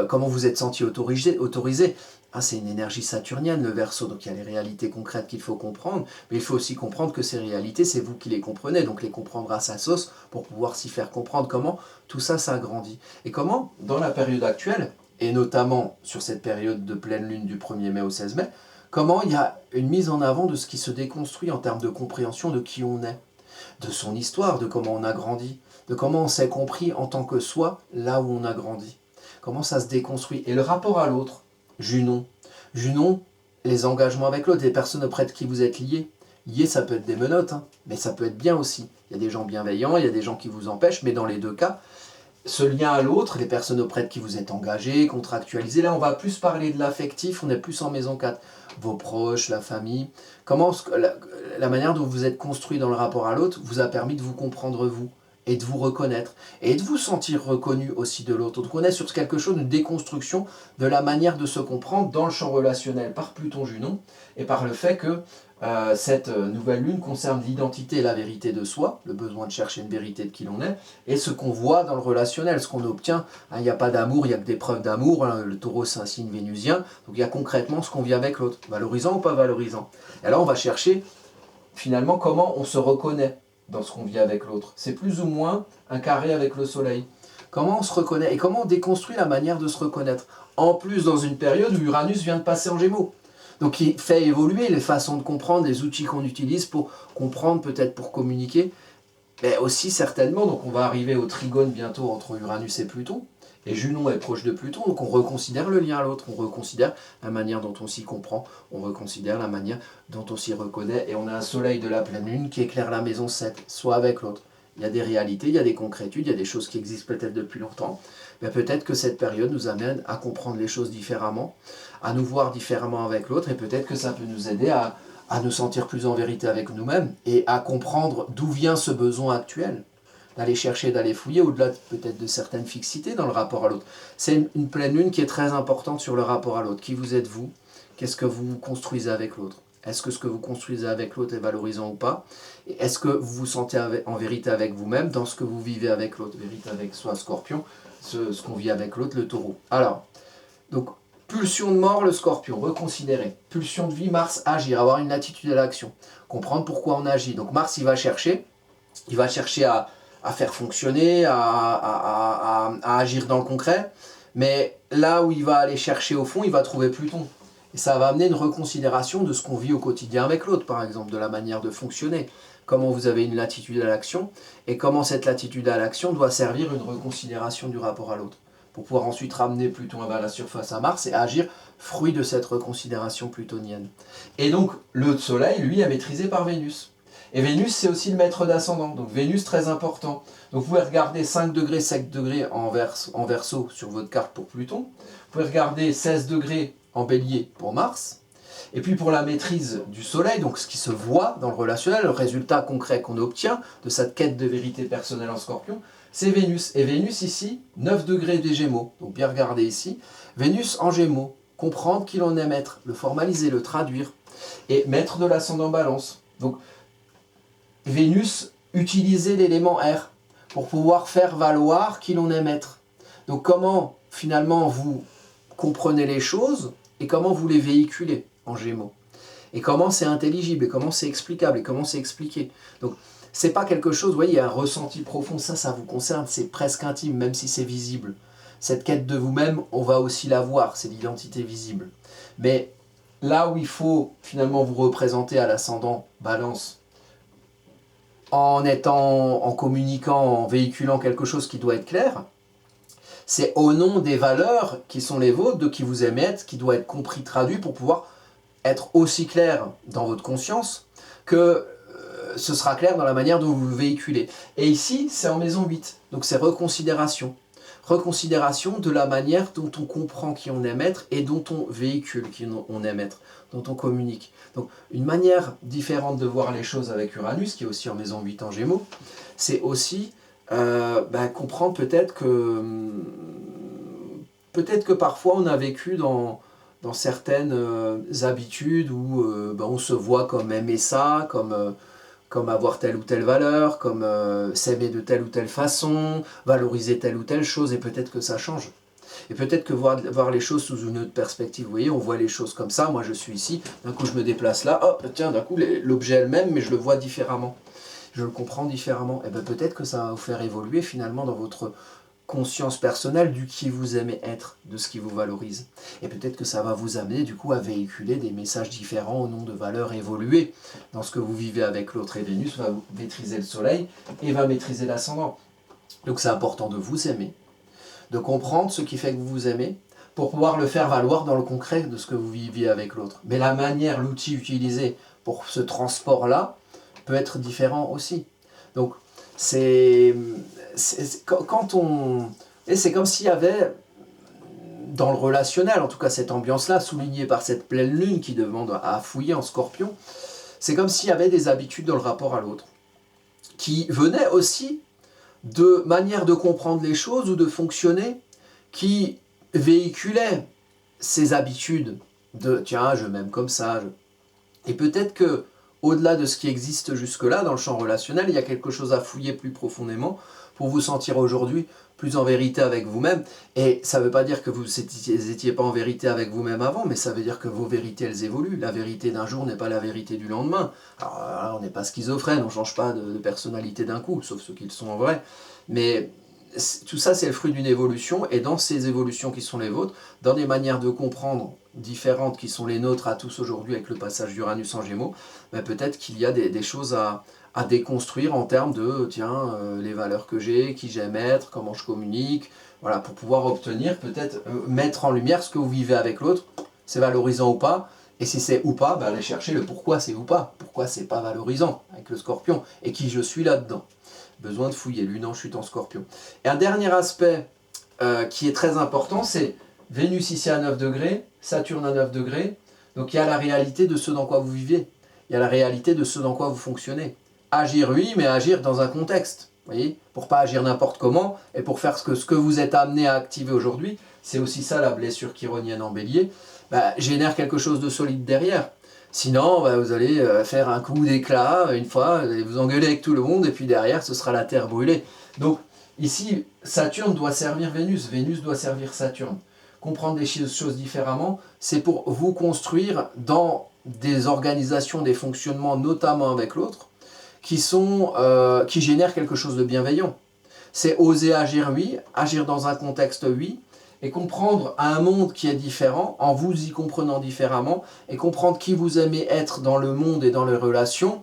A: comment vous êtes senti autorisé. Ah, c'est une énergie saturnienne, le Verseau, donc il y a les réalités concrètes qu'il faut comprendre, mais il faut aussi comprendre que ces réalités, c'est vous qui les comprenez, donc les comprendre à sa sauce pour pouvoir s'y faire comprendre comment tout ça, ça grandit. Et comment, dans la période actuelle, et notamment sur cette période de pleine lune du 1er mai au 16 mai, comment il y a une mise en avant de ce qui se déconstruit en termes de compréhension de qui on est, de son histoire, de comment on a grandi, de comment on s'est compris en tant que soi là où on a grandi, comment ça se déconstruit. Et le rapport à l'autre, Junon. Junon, les engagements avec l'autre, les personnes auprès de qui vous êtes liés. Liés, ça peut être des menottes, hein, mais ça peut être bien aussi. Il y a des gens bienveillants, il y a des gens qui vous empêchent, mais dans les deux cas, ce lien à l'autre, les personnes auprès de qui vous êtes engagés, contractualisés, là on va plus parler de l'affectif, on est plus en maison 4. Vos proches, la famille, comment la manière dont vous êtes construit dans le rapport à l'autre vous a permis de vous comprendre vous, et de vous reconnaître, et de vous sentir reconnu aussi de l'autre. Donc on est sur quelque chose, une déconstruction de la manière de se comprendre dans le champ relationnel par Pluton-Junon, et par le fait que cette nouvelle lune concerne l'identité et la vérité de soi, le besoin de chercher une vérité de qui l'on est, et ce qu'on voit dans le relationnel, ce qu'on obtient. Il n'y a pas d'amour, il n'y a que des preuves d'amour. Le taureau, c'est un signe vénusien, donc il y a concrètement ce qu'on vit avec l'autre, valorisant ou pas valorisant. Et alors on va chercher finalement comment on se reconnaît dans ce qu'on vit avec l'autre. C'est plus ou moins un carré avec le soleil. Comment on se reconnaît et comment on déconstruit la manière de se reconnaître. En plus, dans une période où Uranus vient de passer en Gémeaux. Donc il fait évoluer les façons de comprendre, les outils qu'on utilise pour comprendre, peut-être pour communiquer, mais aussi certainement, donc on va arriver au trigone bientôt entre Uranus et Pluton, et Junon est proche de Pluton, donc on reconsidère le lien à l'autre, on reconsidère la manière dont on s'y comprend, on reconsidère la manière dont on s'y reconnaît, et on a un soleil de la pleine lune qui éclaire la maison 7, soit avec l'autre. Il y a des réalités, il y a des concrétudes, il y a des choses qui existent peut-être depuis longtemps, mais peut-être que cette période nous amène à comprendre les choses différemment, à nous voir différemment avec l'autre, et peut-être que ça peut nous aider à nous sentir plus en vérité avec nous-mêmes, et à comprendre d'où vient ce besoin actuel, d'aller chercher, d'aller fouiller, au-delà peut-être de certaines fixités dans le rapport à l'autre. C'est une pleine lune qui est très importante sur le rapport à l'autre. Qui vous êtes vous? Qu'est-ce que vous construisez avec l'autre? Est-ce que ce que vous construisez avec l'autre est valorisant ou pas? Et est-ce que vous vous sentez en vérité avec vous-même dans ce que vous vivez avec l'autre? Vérité avec soi, Scorpion, ce qu'on vit avec l'autre, le Taureau. Alors, donc, pulsion de mort, le Scorpion, reconsidérer. Pulsion de vie, Mars, agir, avoir une attitude à l'action. Comprendre pourquoi on agit. Donc Mars, il va chercher à faire fonctionner, à agir dans le concret. Mais là où il va aller chercher au fond, il va trouver Pluton. Et ça va amener une reconsidération de ce qu'on vit au quotidien avec l'autre, par exemple, de la manière de fonctionner. Comment vous avez une latitude à l'action, et comment cette latitude à l'action doit servir une reconsidération du rapport à l'autre, pour pouvoir ensuite ramener Pluton à la surface à Mars et agir fruit de cette reconsidération plutonienne. Et donc, le Soleil, lui, est maîtrisé par Vénus. Et Vénus, c'est aussi le maître d'ascendant. Donc Vénus, très important. Donc vous pouvez regarder 5 degrés, 7 degrés en Verseau sur votre carte pour Pluton. Vous pouvez regarder 16 degrés en Bélier pour Mars. Et puis pour la maîtrise du Soleil, donc ce qui se voit dans le relationnel, le résultat concret qu'on obtient de cette quête de vérité personnelle en Scorpion, c'est Vénus. Et Vénus ici, 9 degrés des Gémeaux. Donc bien regarder ici. Vénus en Gémeaux. Comprendre qui l'on est maître, le formaliser, le traduire. Et maître de l'ascendant Balance. Donc Vénus, utiliser l'élément R pour pouvoir faire valoir qui l'on est maître. Donc comment finalement vous comprenez les choses et comment vous les véhiculez en Gémeaux. Et comment c'est intelligible, et comment c'est explicable, et comment c'est expliqué. Donc c'est pas quelque chose, vous voyez, il y a un ressenti profond, ça vous concerne, c'est presque intime, même si c'est visible. Cette quête de vous-même, on va aussi la voir, c'est l'identité visible. Mais là où il faut finalement vous représenter à l'ascendant Balance, en communiquant, en véhiculant quelque chose qui doit être clair, c'est au nom des valeurs qui sont les vôtres, de qui vous aimez être, qui doit être compris, traduit pour pouvoir être aussi clair dans votre conscience que ce sera clair dans la manière dont vous véhiculez. Et ici, c'est en maison 8, donc c'est reconsidération. Reconsidération de la manière dont on comprend qui on aime être et dont on véhicule qui on aime être, dont on communique. Donc une manière différente de voir les choses avec Uranus, qui est aussi en maison 8 en Gémeaux, c'est aussi comprendre peut-être que parfois on a vécu dans dans certaines habitudes où on se voit comme aimer ça, comme avoir telle ou telle valeur, comme s'aimer de telle ou telle façon, valoriser telle ou telle chose, et peut-être que ça change. Et peut-être que voir les choses sous une autre perspective, vous voyez, on voit les choses comme ça, moi je suis ici, d'un coup je me déplace là, hop, tiens, d'un coup l'objet est le même, mais je le vois différemment, je le comprends différemment, et bien peut-être que ça va vous faire évoluer finalement dans votre conscience personnelle du qui vous aimez être, de ce qui vous valorise. Et peut-être que ça va vous amener du coup à véhiculer des messages différents au nom de valeurs évoluées dans ce que vous vivez avec l'autre. Et Vénus va maîtriser le soleil et va maîtriser l'ascendant. Donc c'est important de vous aimer, de comprendre ce qui fait que vous vous aimez, pour pouvoir le faire valoir dans le concret de ce que vous viviez avec l'autre. Mais la manière, l'outil utilisé pour ce transport-là peut être différent aussi. Donc quand on... Et c'est comme s'il y avait, dans le relationnel, en tout cas cette ambiance-là, soulignée par cette pleine lune qui demande à fouiller en scorpion, c'est comme s'il y avait des habitudes dans le rapport à l'autre, qui venaient aussi de manières de comprendre les choses ou de fonctionner, qui véhiculaient ces habitudes de « tiens, je m'aime comme ça ». Et peut-être que au-delà de ce qui existe jusque-là, dans le champ relationnel, il y a quelque chose à fouiller plus profondément pour vous sentir aujourd'hui plus en vérité avec vous-même. Et ça ne veut pas dire que vous n'étiez pas en vérité avec vous-même avant, mais ça veut dire que vos vérités, elles évoluent. La vérité d'un jour n'est pas la vérité du lendemain. Alors là, on n'est pas schizophrène, on ne change pas de personnalité d'un coup, sauf ceux qui le sont en vrai. Mais tout ça, c'est le fruit d'une évolution, et dans ces évolutions qui sont les vôtres, dans des manières de comprendre différentes qui sont les nôtres à tous aujourd'hui avec le passage d'Uranus en Gémeaux, ben peut-être qu'il y a des choses à déconstruire en termes de, tiens, les valeurs que j'ai, qui j'aime être, comment je communique, voilà, pour pouvoir obtenir, peut-être mettre en lumière ce que vous vivez avec l'autre, c'est valorisant ou pas, et si c'est ou pas, ben allez chercher le pourquoi c'est ou pas, pourquoi c'est pas valorisant avec le Scorpion, et qui je suis là-dedans. Besoin de fouiller, Lune en chute en Scorpion. Et un dernier aspect qui est très important, c'est Vénus ici à 9 degrés, Saturne à 9 degrés, donc il y a la réalité de ce dans quoi vous vivez, il y a la réalité de ce dans quoi vous fonctionnez. Agir oui, mais agir dans un contexte, vous voyez, pour pas agir n'importe comment, et pour faire ce que vous êtes amené à activer aujourd'hui, c'est aussi ça la blessure chironienne en bélier, génère quelque chose de solide derrière. Sinon, vous allez faire un coup d'éclat une fois, vous allez vous engueuler avec tout le monde, et puis derrière, ce sera la terre brûlée. Donc, ici, Saturne doit servir Vénus, Vénus doit servir Saturne. Comprendre les choses différemment, c'est pour vous construire dans des organisations, des fonctionnements, notamment avec l'autre, qui génèrent quelque chose de bienveillant. C'est oser agir, oui, agir dans un contexte, oui, et comprendre un monde qui est différent, en vous y comprenant différemment, et comprendre qui vous aimez être dans le monde et dans les relations,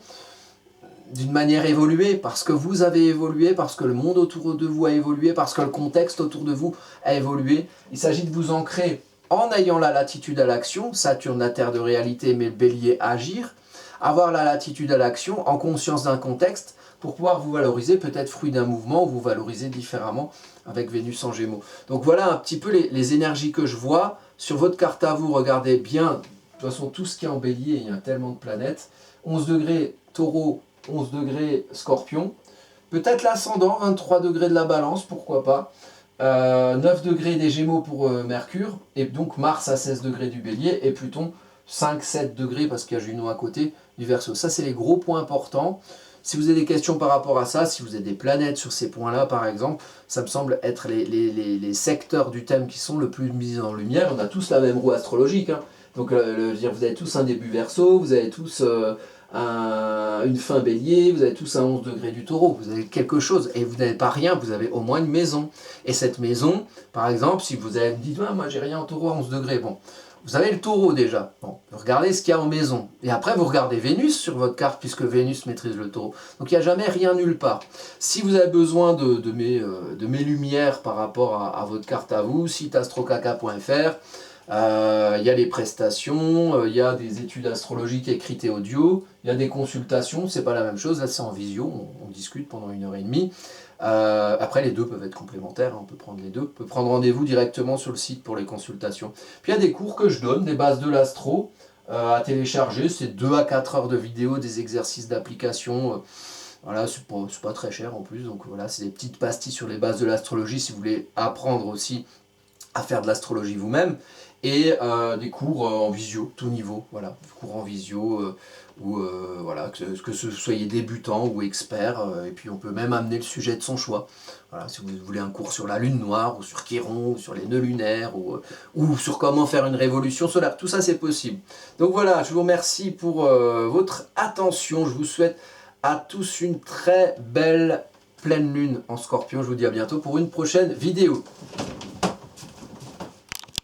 A: d'une manière évoluée, parce que vous avez évolué, parce que le monde autour de vous a évolué, parce que le contexte autour de vous a évolué. Il s'agit de vous ancrer en ayant la latitude à l'action, Saturne la terre de réalité, mais le bélier agir, avoir la latitude à l'action en conscience d'un contexte, pour pouvoir vous valoriser, peut-être fruit d'un mouvement, ou vous valoriser différemment avec Vénus en Gémeaux. Donc voilà un petit peu les énergies que je vois. Sur votre carte à vous, regardez bien, de toute façon tout ce qui est en bélier, il y a tellement de planètes. 11 degrés Taureau, 11 degrés Scorpion. Peut-être l'ascendant, 23 degrés de la Balance, pourquoi pas. 9 degrés des Gémeaux pour Mercure, et donc Mars à 16 degrés du Bélier, et Pluton 5-7 degrés, parce qu'il y a Junon à côté, du Verseau. Ça, c'est les gros points importants. Si vous avez des questions par rapport à ça, si vous avez des planètes sur ces points-là, par exemple, ça me semble être les secteurs du thème qui sont le plus mis en lumière. On a tous la même roue astrologique, hein. Donc, vous avez tous un début Verseau, vous avez tous une fin Bélier, vous avez tous un 11 degrés du Taureau, vous avez quelque chose, et vous n'avez pas rien, vous avez au moins une maison. Et cette maison, par exemple, si vous avez dit, moi j'ai rien en Taureau à 11 degrés, bon, vous avez le Taureau déjà, bon, vous regardez ce qu'il y a en maison, et après vous regardez Vénus sur votre carte, puisque Vénus maîtrise le Taureau. Donc il n'y a jamais rien nulle part. Si vous avez besoin de mes lumières par rapport à votre carte à vous, site astrocaca.fr, il y a les prestations, il y a des études astrologiques écrites et audio, il y a des consultations, c'est pas la même chose, là c'est en visio, on discute pendant 1h30. Après les deux peuvent être complémentaires, hein, on peut prendre les deux, on peut prendre rendez-vous directement sur le site pour les consultations. Puis il y a des cours que je donne, des bases de l'astro à télécharger, c'est 2 à 4 heures de vidéo, des exercices d'application, voilà, c'est pas très cher en plus, donc voilà, c'est des petites pastilles sur les bases de l'astrologie si vous voulez apprendre aussi à faire de l'astrologie vous-même. et des cours en visio, tout niveau, voilà, cours en visio, voilà, que ce soyez débutant ou expert, et puis on peut même amener le sujet de son choix. Voilà, si vous voulez un cours sur la lune noire, ou sur Chiron, ou sur les nœuds lunaires, ou sur comment faire une révolution solaire, tout ça c'est possible. Donc voilà, je vous remercie pour votre attention, je vous souhaite à tous une très belle pleine lune en Scorpion, je vous dis à bientôt pour une prochaine vidéo.